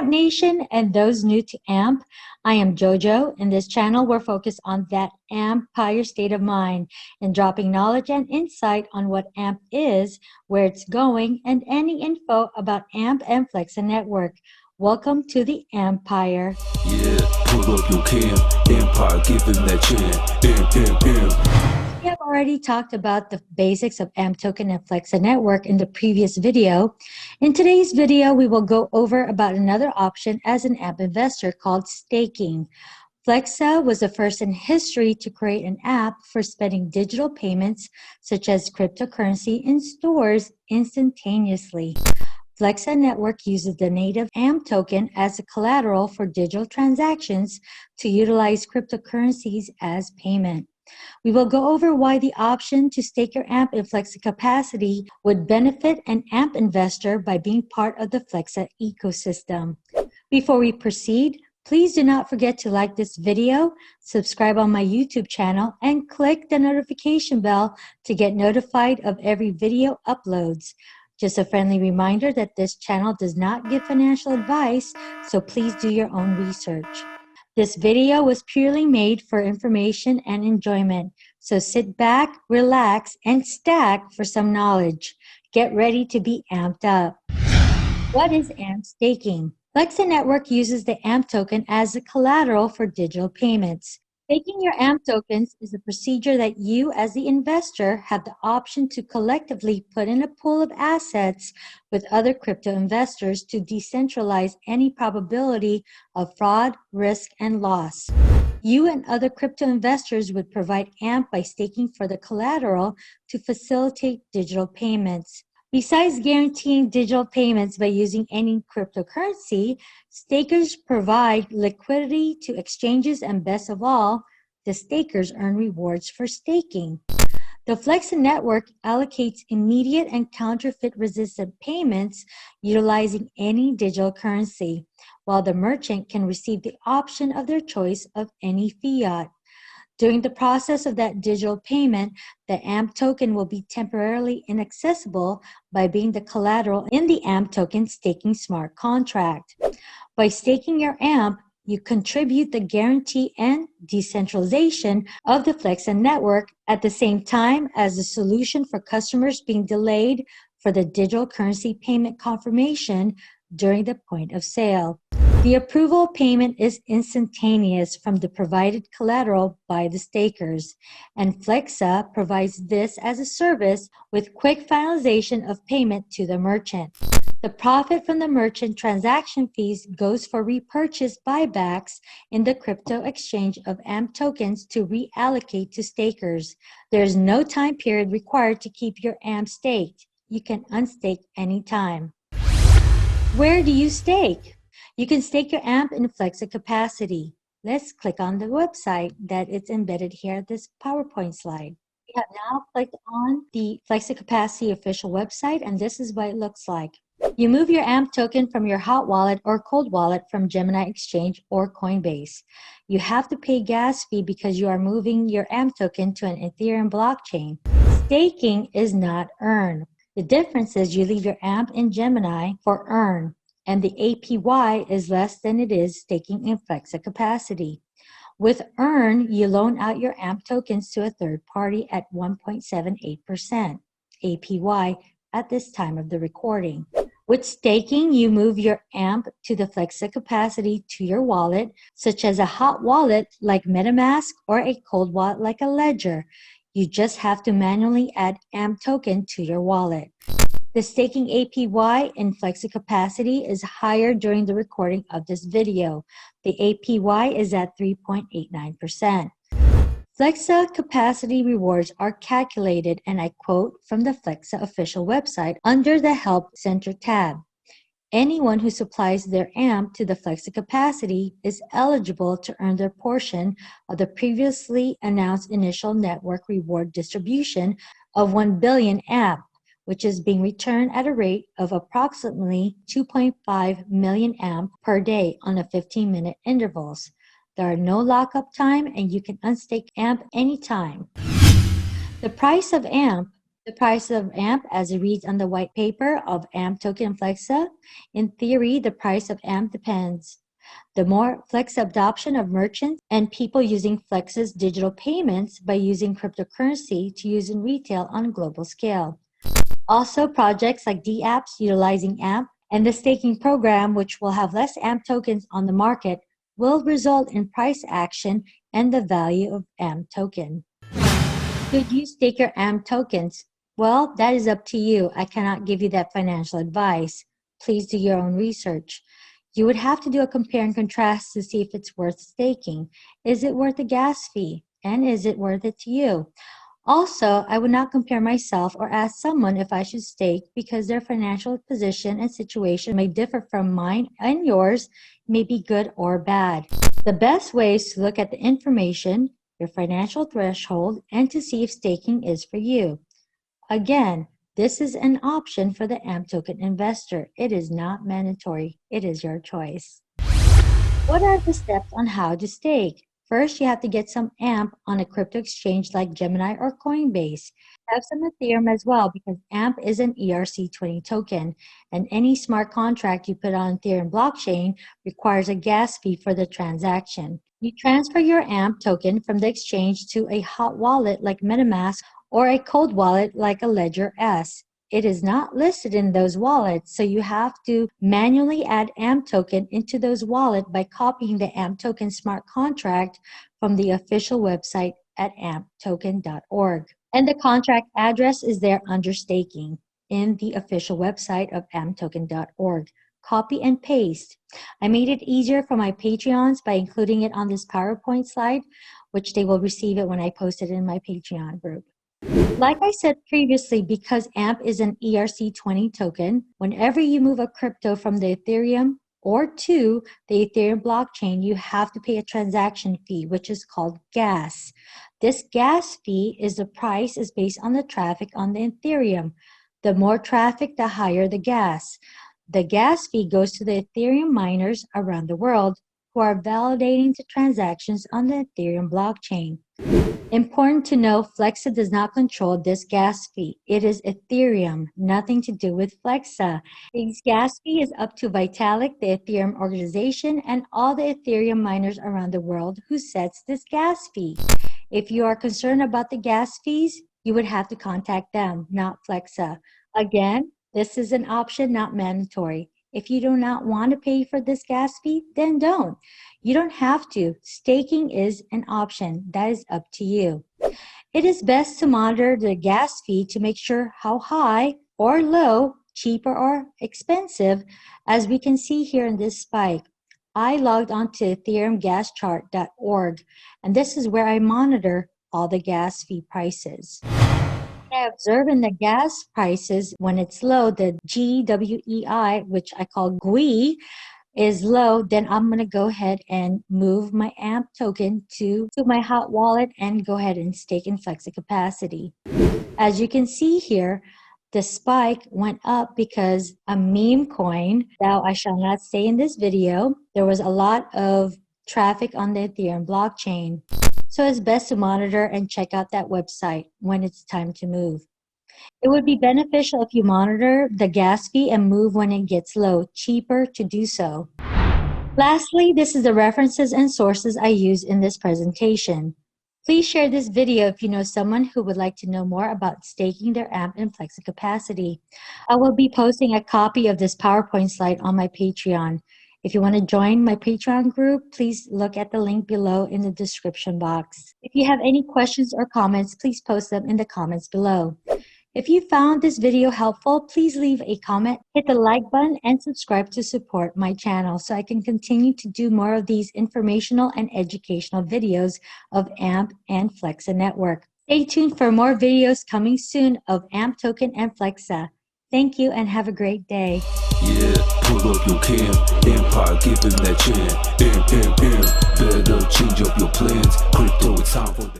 AMP Nation and those new to AMP. I am JoJo. In this channel, we're focused on that AMPire state of mind and dropping knowledge and insight on what AMP is, where it's going, and any info about AMP and Flexa Network. Welcome to the AMPire. Yeah, pull up your cam, AMPire, give him that chant. We have already talked about the basics of AMP token and Flexa Network in the previous video. In today's video, we will go over about another option as an AMP investor called staking. Flexa was the first in history to create an app for spending digital payments such as cryptocurrency in stores instantaneously. Flexa Network uses the native AMP token as a collateral for digital transactions to utilize cryptocurrencies as payment. We will go over why the option to stake your AMP in Flexa capacity would benefit an AMP investor by being part of the Flexa ecosystem. Before we proceed, please do not forget to like this video, subscribe on my YouTube channel, and click the notification bell to get notified of every video uploads. Just a friendly reminder that this channel does not give financial advice, so please do your own research. This video was purely made for information and enjoyment, so sit back, relax, and stack for some knowledge. Get ready to be amped up. What is AMP staking? Flexa Network uses the AMP token as a collateral for digital payments. Staking your AMP tokens is a procedure that you, as the investor, have the option to collectively put in a pool of assets with other crypto investors to decentralize any probability of fraud, risk, and loss. You and other crypto investors would provide AMP by staking for the collateral to facilitate digital payments. Besides guaranteeing digital payments by using any cryptocurrency, stakers provide liquidity to exchanges, and best of all, the stakers earn rewards for staking. The Flexa Network allocates immediate and counterfeit-resistant payments utilizing any digital currency, while the merchant can receive the option of their choice of any fiat. During the process of that digital payment, the AMP token will be temporarily inaccessible by being the collateral in the AMP token staking smart contract. By staking your AMP, you contribute the guarantee and decentralization of the Flexa Network at the same time as the solution for customers being delayed for the digital currency payment confirmation during the point of sale. The approval payment is instantaneous from the provided collateral by the stakers, and Flexa provides this as a service with quick finalization of payment to the merchant. The profit from the merchant transaction fees goes for repurchase buybacks in the crypto exchange of AMP tokens to reallocate to stakers. There is no time period required to keep your AMP staked. You can unstake anytime. Where do you stake? You can stake your AMP in Flexa capacity. Let's click on the website that is embedded here at this PowerPoint slide. We have now clicked on the Flexa capacity official website, and this is what it looks like. You move your AMP token from your hot wallet or cold wallet from Gemini Exchange or Coinbase. You have to pay gas fee because you are moving your AMP token to an Ethereum blockchain. Staking is not earn. The difference is you leave your AMP in Gemini for earn, and the APY is less than it is staking in Flexa capacity. With earn, you loan out your AMP tokens to a third party at 1.78% APY at this time of the recording. With staking, you move your AMP to the Flexa capacity to your wallet, such as a hot wallet like MetaMask or a cold wallet like a Ledger. You just have to manually add AMP token to your wallet. The staking APY in Flexa capacity is higher during the recording of this video. The APY is at 3.89%. Flexa capacity rewards are calculated, and I quote from the Flexa official website under the Help Center tab. Anyone who supplies their AMP to the Flexa capacity is eligible to earn their portion of the previously announced initial network reward distribution of 1 billion AMP, which is being returned at a rate of approximately 2.5 million AMP per day on a 15-minute intervals. There are no lockup time, and you can unstake AMP anytime. The price of AMP. The price of AMP as it reads on the white paper of AMP token and Flexa. In theory, the price of AMP depends. The more Flexa adoption of merchants and people using Flexa's digital payments by using cryptocurrency to use in retail on a global scale. Also, projects like DApps utilizing AMP and the staking program, which will have less AMP tokens on the market, will result in price action and the value of AMP token. Should you stake your AMP tokens? Well, that is up to you. I cannot give you that financial advice. Please do your own research. You would have to do a compare and contrast to see if it's worth staking. Is it worth the gas fee? And is it worth it to you? Also, I would not compare myself or ask someone if I should stake because their financial position and situation may differ from mine, and yours may be good or bad. The best way is to look at the information, your financial threshold, and to see if staking is for you. Again, this is an option for the AMP token investor. It is not mandatory. It is your choice. What are the steps on how to stake? First, you have to get some AMP on a crypto exchange like Gemini or Coinbase. Have some Ethereum as well because AMP is an ERC20 token, and any smart contract you put on Ethereum blockchain requires a gas fee for the transaction. You transfer your AMP token from the exchange to a hot wallet like MetaMask or a cold wallet like a Ledger S. It is not listed in those wallets, so you have to manually add AMP token into those wallets by copying the AMP token smart contract from the official website at amptoken.org. And the contract address is there under staking in the official website of amptoken.org. Copy and paste. I made it easier for my Patreons by including it on this PowerPoint slide, which they will receive it when I post it in my Patreon group. Like I said previously, because AMP is an ERC20 token, whenever you move a crypto from the Ethereum or to the Ethereum blockchain, you have to pay a transaction fee, which is called gas. This gas fee is the price is based on the traffic on the Ethereum. The more traffic, the higher the gas. The gas fee goes to the Ethereum miners around the world who are validating the transactions on the Ethereum blockchain. Important to know, Flexa does not control this gas fee. It is Ethereum, nothing to do with Flexa. This gas fee is up to Vitalik, the Ethereum organization, and all the Ethereum miners around the world who sets this gas fee. If you are concerned about the gas fees, you would have to contact them, not Flexa. Again, this is an option, not mandatory. If you do not want to pay for this gas fee, then don't. You don't have to. Staking is an option. That is up to you. It is best to monitor the gas fee to make sure how high or low, cheaper or expensive, as we can see here in this spike. I logged on to ethereumgaschart.org, and this is where I monitor all the gas fee prices. I observe in the gas prices when it's low, the GWEI, which I call GWEI, is low, then I'm going to go ahead and move my AMP token to my hot wallet and go ahead and stake in Flexa capacity. As you can see here, the spike went up because a meme coin, thou I shall not say in this video, there was a lot of traffic on the Ethereum blockchain. So it's best to monitor and check out that website when it's time to move. It would be beneficial if you monitor the gas fee and move when it gets low, cheaper to do so. Lastly, this is the references and sources I use in this presentation. Please share this video if you know someone who would like to know more about staking their AMP in Flexa capacity. I will be posting a copy of this PowerPoint slide on my Patreon. If you want to join my Patreon group, please look at the link below in the description box. If you have any questions or comments, please post them in the comments below. If you found this video helpful, please leave a comment, hit the like button, and subscribe to support my channel so I can continue to do more of these informational and educational videos of AMP and Flexa Network. Stay tuned for more videos coming soon of AMP token and Flexa. Thank you and have a great day. Yeah, pull up your cam, AMPire, give him that chance. Better change up your plans. Crypto, it's time for the